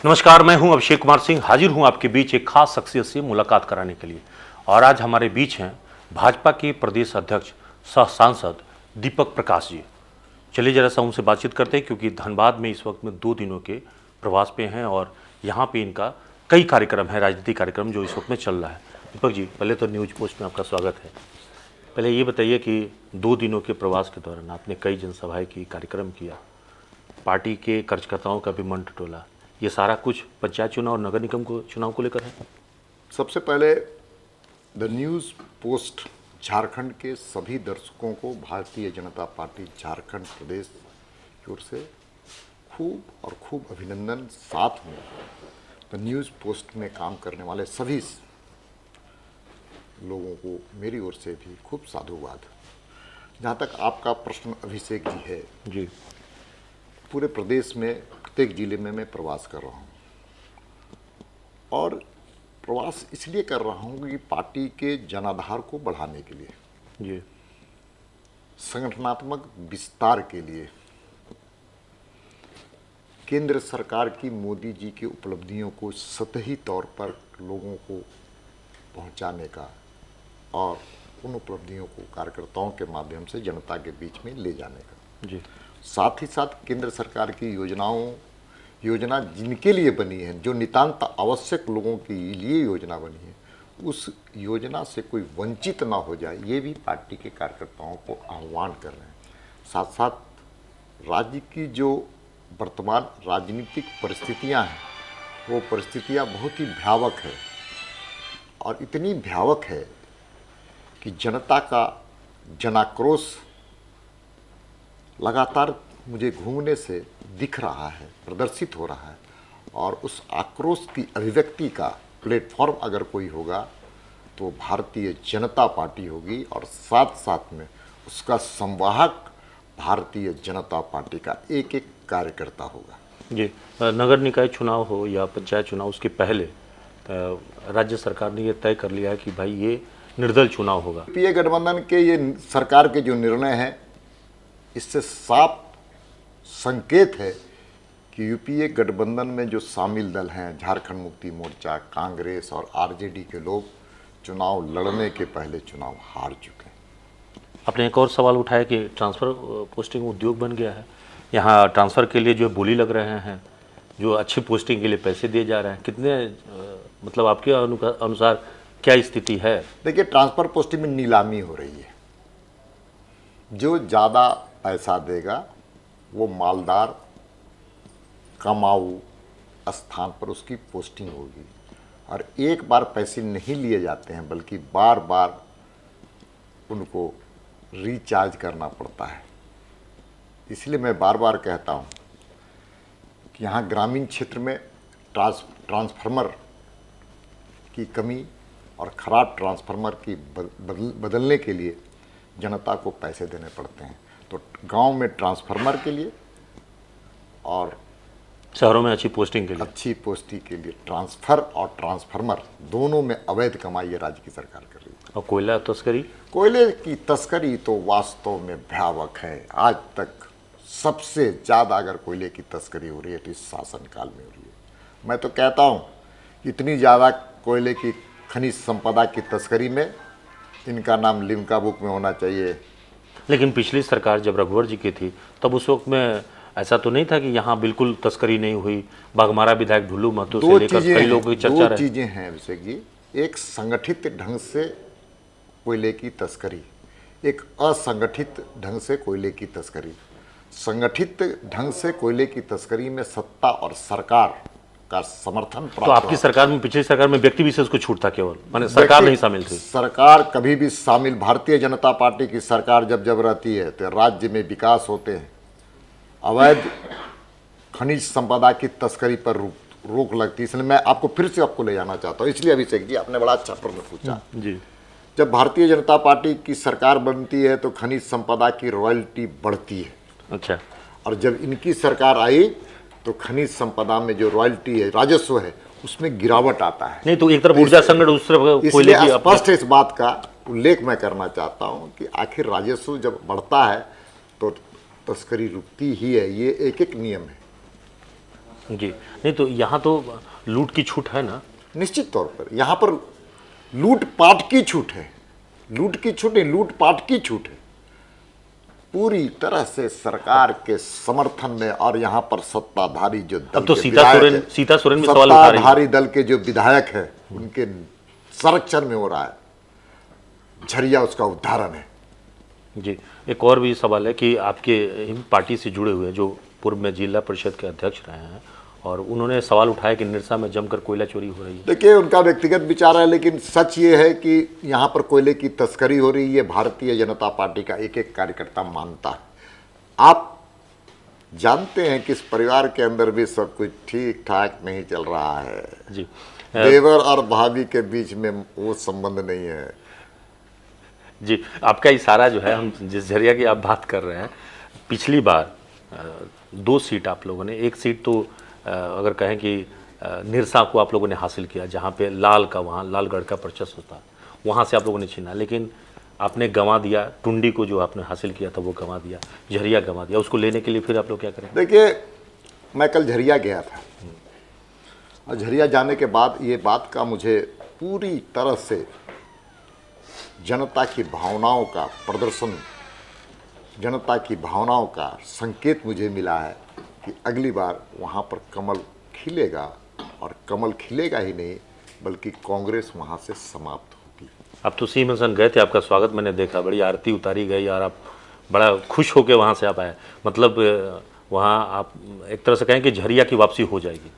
नमस्कार, मैं हूं अभिषेक कुमार सिंह। हाजिर हूं आपके बीच एक खास शख्सियत से मुलाकात कराने के लिए। और आज हमारे बीच हैं भाजपा के प्रदेश अध्यक्ष सह सांसद दीपक प्रकाश जी। चलिए जरा सा उनसे बातचीत करते हैं, क्योंकि धनबाद में इस वक्त में 2 दिनों के प्रवास पे हैं और यहाँ पे इनका कई कार्यक्रम है, राजनीतिक कार्यक्रम जो इस वक्त में चल रहा है। दीपक जी, पहले तो न्यूज पोस्ट में आपका स्वागत है। पहले ये बताइए कि 2 दिनों के प्रवास के दौरान आपने कई जनसभाएं की, कार्यक्रम किया, पार्टी के कार्यकर्ताओं का भी मन टटोला, ये सारा कुछ पंचायत चुनाव और नगर निगम को चुनाव को लेकर है। सबसे पहले द न्यूज़ पोस्ट झारखंड के सभी दर्शकों को भारतीय जनता पार्टी झारखंड प्रदेश की ओर से खूब अभिनंदन। साथ में द न्यूज़ पोस्ट में काम करने वाले सभी लोगों को मेरी ओर से भी खूब साधुवाद। जहाँ तक आपका प्रश्न अभिषेक जी है जी, पूरे प्रदेश में प्रत्येक जिले में मैं प्रवास कर रहा हूँ और प्रवास इसलिए कर रहा हूँ कि पार्टी के जनाधार को बढ़ाने के लिए, जी, संगठनात्मक विस्तार के लिए, केंद्र सरकार की मोदी जी की उपलब्धियों को सतही तौर पर लोगों को पहुंचाने का और उन उपलब्धियों को कार्यकर्ताओं के माध्यम से जनता के बीच में ले जाने का। जी, साथ ही साथ केंद्र सरकार की योजना जिनके लिए बनी है, जो नितांत आवश्यक लोगों के लिए योजना बनी है, उस योजना से कोई वंचित ना हो जाए, ये भी पार्टी के कार्यकर्ताओं को आह्वान कर रहे हैं। साथ साथ राज्य की जो वर्तमान राजनीतिक परिस्थितियां हैं, वो परिस्थितियां बहुत ही भयावक है और इतनी भयावक है कि जनता का जनाक्रोश लगातार मुझे घूमने से दिख रहा है, प्रदर्शित हो रहा है। और उस आक्रोश की अभिव्यक्ति का प्लेटफॉर्म अगर कोई होगा तो भारतीय जनता पार्टी होगी और साथ साथ में उसका संवाहक भारतीय जनता पार्टी का एक एक कार्यकर्ता होगा। जी। नगर निकाय चुनाव हो या पंचायत चुनाव, उसके पहले राज्य सरकार ने ये तय कर लिया है कि भाई ये निर्दल चुनाव होगा। यूपीए गठबंधन के ये सरकार के जो निर्णय हैं, इससे साफ संकेत है कि यूपीए गठबंधन में जो शामिल दल हैं, झारखंड मुक्ति मोर्चा, कांग्रेस और आरजेडी के लोग चुनाव लड़ने के पहले चुनाव हार चुके हैं। आपने एक और सवाल उठाया कि ट्रांसफ़र पोस्टिंग उद्योग बन गया है। यहाँ ट्रांसफ़र के लिए जो बोली लग रहे हैं, जो अच्छी पोस्टिंग के लिए पैसे दिए जा रहे हैं, कितने मतलब आपके अनुसार क्या स्थिति है? देखिए, ट्रांसफ़र पोस्टिंग में नीलामी हो रही है। जो ज़्यादा पैसा देगा वो मालदार कमाऊ स्थान पर उसकी पोस्टिंग होगी। और एक बार पैसे नहीं लिए जाते हैं, बल्कि बार बार उनको रिचार्ज करना पड़ता है। इसलिए मैं बार बार कहता हूँ कि यहाँ ग्रामीण क्षेत्र में ट्रांसफार्मर की कमी और ख़राब ट्रांसफार्मर की बदलने के लिए जनता को पैसे देने पड़ते हैं। तो गांव में ट्रांसफार्मर के लिए और शहरों में अच्छी पोस्टिंग के लिए ट्रांसफ़र और ट्रांसफार्मर दोनों में अवैध कमाई ये राज्य की सरकार कर रही है। और कोयले की तस्करी तो वास्तव में भयावक है। आज तक सबसे ज़्यादा अगर कोयले की तस्करी हो रही है तो इस शासनकाल में हो रही है। मैं तो कहता हूँ इतनी ज़्यादा कोयले की खनिज संपदा की तस्करी में इनका नाम लिम्का बुक में होना चाहिए। लेकिन पिछली सरकार जब रघुवर जी की थी, तब उस वक्त में ऐसा तो नहीं था कि यहाँ बिल्कुल तस्करी नहीं हुई। बाघमारा विधायक ढुल्लू महतो से लेकर कई लोगों की चर्चा रही। दो चीज़ें हैं अभिषेक जी, एक संगठित ढंग से कोयले की तस्करी, एक असंगठित ढंग से कोयले की तस्करी। संगठित ढंग से कोयले की तस्करी में सत्ता और सरकार का समर्थन प्राप्त। तो आपकी सरकार में, पिछली सरकार में व्यक्ति विशेष को छूट था केवल, माने सरकार नहीं शामिल थी? सरकार कभी भी शामिल, भारतीय जनता पार्टी की सरकार जब रहती है तो राज्य में विकास होते हैं। अवैध खनिज संपदा की तस्करी पर रोक लगती है। इसलिए मैं आपको फिर से ले जाना चाहता हूँ। इसलिए अभिषेक जी, आपने बड़ा अच्छा प्रश्न पूछा जी। जब भारतीय जनता पार्टी की सरकार बनती है तो खनिज संपदा की रॉयल्टी बढ़ती है। अच्छा। और जब इनकी सरकार आई तो खनिज संपदा में जो रॉयल्टी है, राजस्व है, उसमें गिरावट आता है। नहीं तो एक तरफ ऊर्जा संकट, दूसरी तरफ कोयले की। स्पष्ट इस बात का उल्लेख मैं करना चाहता हूं कि आखिर राजस्व जब बढ़ता है तो तस्करी रुकती ही है। ये एक एक नियम है। जी, नहीं तो यहाँ तो लूट की छूट है ना। निश्चित तौर पर यहाँ पर लूटपाट की छूट है, लूट की छूट नहीं, लूटपाट की छूट है पूरी तरह से सरकार के समर्थन में। और यहाँ पर सत्ताधारी जो दल अब तो के सीता विधायक हैं, सीता सोरेन भी सवाल उठा रही है। सत्ताधारी दल के जो विधायक है उनके संरक्षण में हो रहा है, झरिया उसका उदाहरण है। जी, एक और भी सवाल है कि आपके इन पार्टी से जुड़े हुए जो पूर्व में जिला परिषद के अध्यक्ष रहे हैं और उन्होंने सवाल उठाया कि निरसा में जमकर कोयला चोरी हो रही है। देखिए, उनका व्यक्तिगत विचार है, लेकिन सच ये है कि यहाँ पर कोयले की तस्करी हो रही है, भारतीय जनता पार्टी का एक एक कार्यकर्ता मानता है। आप जानते हैं कि इस परिवार के अंदर भी सब कुछ ठीक ठाक नहीं चल रहा है जी, देवर और भाभी के बीच में वो संबंध नहीं है। जी, आपका इशारा जो है, हम जिस जरिया की आप बात कर रहे हैं, पिछली बार 2 सीट आप लोगों ने, एक सीट तो अगर कहें कि निरसा को आप लोगों ने हासिल किया, जहाँ पे लाल का वहाँ लालगढ़ का वर्चस्व था, वहाँ से आप लोगों ने छीना, लेकिन आपने गंवा दिया। टुंडी को जो आपने हासिल किया था वो गंवा दिया, झरिया गंवा दिया। उसको लेने के लिए फिर आप लोग क्या करें? देखिए, मैं कल झरिया गया था और झरिया जाने के बाद ये बात का मुझे पूरी तरह से जनता की भावनाओं का प्रदर्शन, जनता की भावनाओं का संकेत मुझे मिला है कि अगली बार वहाँ पर कमल खिलेगा। और कमल खिलेगा ही नहीं बल्कि कांग्रेस वहाँ से समाप्त होगी। आप तो सिंहसन गए थे, आपका स्वागत मैंने देखा, बड़ी आरती उतारी गई और आप बड़ा खुश होकर वहाँ से आप आए। मतलब वहाँ आप एक तरह से कहें कि झरिया की वापसी हो जाएगी।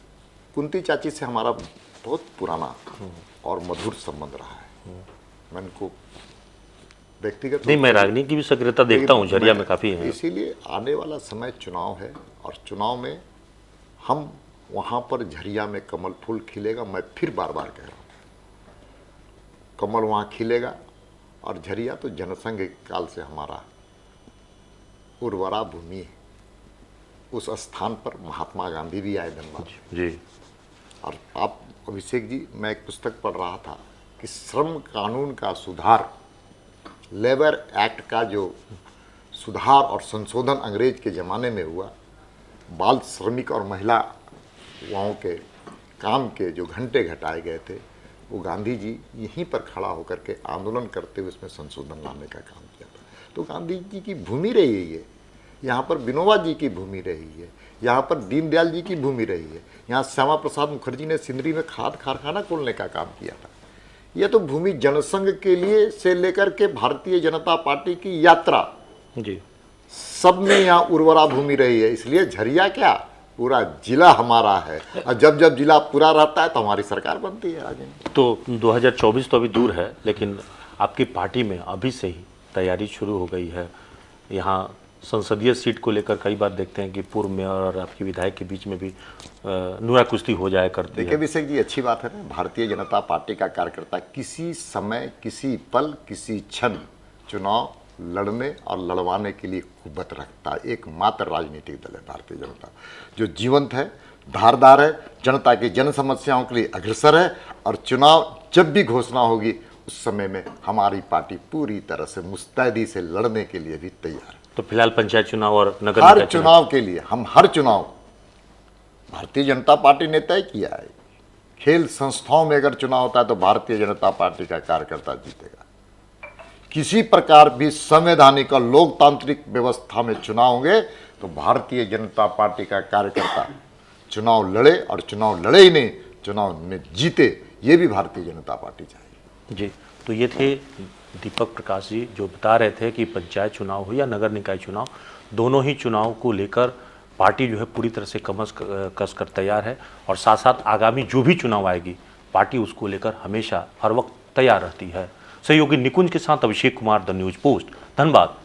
कुंती चाची से हमारा बहुत पुराना और मधुर संबंध रहा है। मैं उनको व्यक्तिगत नहीं, मैं रागनी की भी सक्रियता देखता हूँ झरिया में काफ़ी है। इसीलिए आने वाला समय चुनाव है और चुनाव में हम वहाँ पर झरिया में कमल फूल खिलेगा। मैं फिर बार बार कह रहा हूँ, कमल वहाँ खिलेगा। और झरिया तो जनसंघ काल से हमारा उर्वरा भूमि है। उस स्थान पर महात्मा गांधी भी आए धनबाद जी। और आप अभिषेक जी, मैं एक पुस्तक पढ़ रहा था कि श्रम कानून का सुधार, लेबर एक्ट का जो सुधार और संशोधन अंग्रेज के ज़माने में हुआ, बाल श्रमिक और महिलाओं के काम के जो घंटे घटाए गए थे, वो गांधी जी यहीं पर खड़ा होकर के आंदोलन करते हुए उसमें संशोधन लाने का काम किया था। तो गांधी जी की भूमि रही है ये, यहाँ पर विनोबा जी की भूमि रही है, यहाँ पर दीनदयाल जी की भूमि रही है, यहाँ श्यामा प्रसाद मुखर्जी ने सिंदरी में खाद कारखाना खोलने का काम किया था। यह तो भूमि जनसंघ के लिए से लेकर के भारतीय जनता पार्टी की यात्रा जी, सब में यहाँ उर्वरा भूमि रही है। इसलिए झरिया क्या, पूरा जिला हमारा है। और जब जब जिला पूरा रहता है तो हमारी सरकार बनती है आगे। तो 2024 तो अभी दूर है, लेकिन आपकी पार्टी में अभी से ही तैयारी शुरू हो गई है। यहाँ संसदीय सीट को लेकर कई बार देखते हैं कि पूर्व मेयर और आपकी विधायक के बीच में भी नुरा कुश्ती हो जाया करती है। देखिए अभिषेक जी, अच्छी बात है ना, भारतीय जनता पार्टी का कार्यकर्ता किसी समय, किसी पल, किसी क्षण चुनाव लड़ने और लड़वाने के लिए कुव्वत रखता है। एकमात्र राजनीतिक दल है भारतीय जनता, जो जीवंत है, धारदार है, जनता की जन समस्याओं के लिए अग्रसर है। और चुनाव जब भी घोषणा होगी उस समय में हमारी पार्टी पूरी तरह से मुस्तैदी से लड़ने के लिए भी तैयार है। तो फिलहाल पंचायत चुनाव और नगर हर निकाय चुनाव के लिए हम हर चुनाव भारतीय जनता पार्टी ने तय किया है। खेल संस्थाओं में अगर चुनाव होता है तो भारतीय जनता पार्टी का कार्यकर्ता जीतेगा। किसी प्रकार भी संवैधानिक और लोकतांत्रिक व्यवस्था में चुनाव होंगे तो भारतीय जनता पार्टी का कार्यकर्ता चुनाव लड़े, और चुनाव लड़े ही नहीं, चुनाव में जीते, ये भी भारतीय जनता पार्टी चाहिए। जी, तो ये थे दीपक प्रकाश जी, जो बता रहे थे कि पंचायत चुनाव हो या नगर निकाय चुनाव, दोनों ही चुनाव को लेकर पार्टी जो है पूरी तरह से कस कर तैयार है। और साथ साथ आगामी जो भी चुनाव आएगी, पार्टी उसको लेकर हमेशा हर वक्त तैयार रहती है। सहयोगी निकुंज के साथ Abhishek Kumar, the news post, Dhanbad.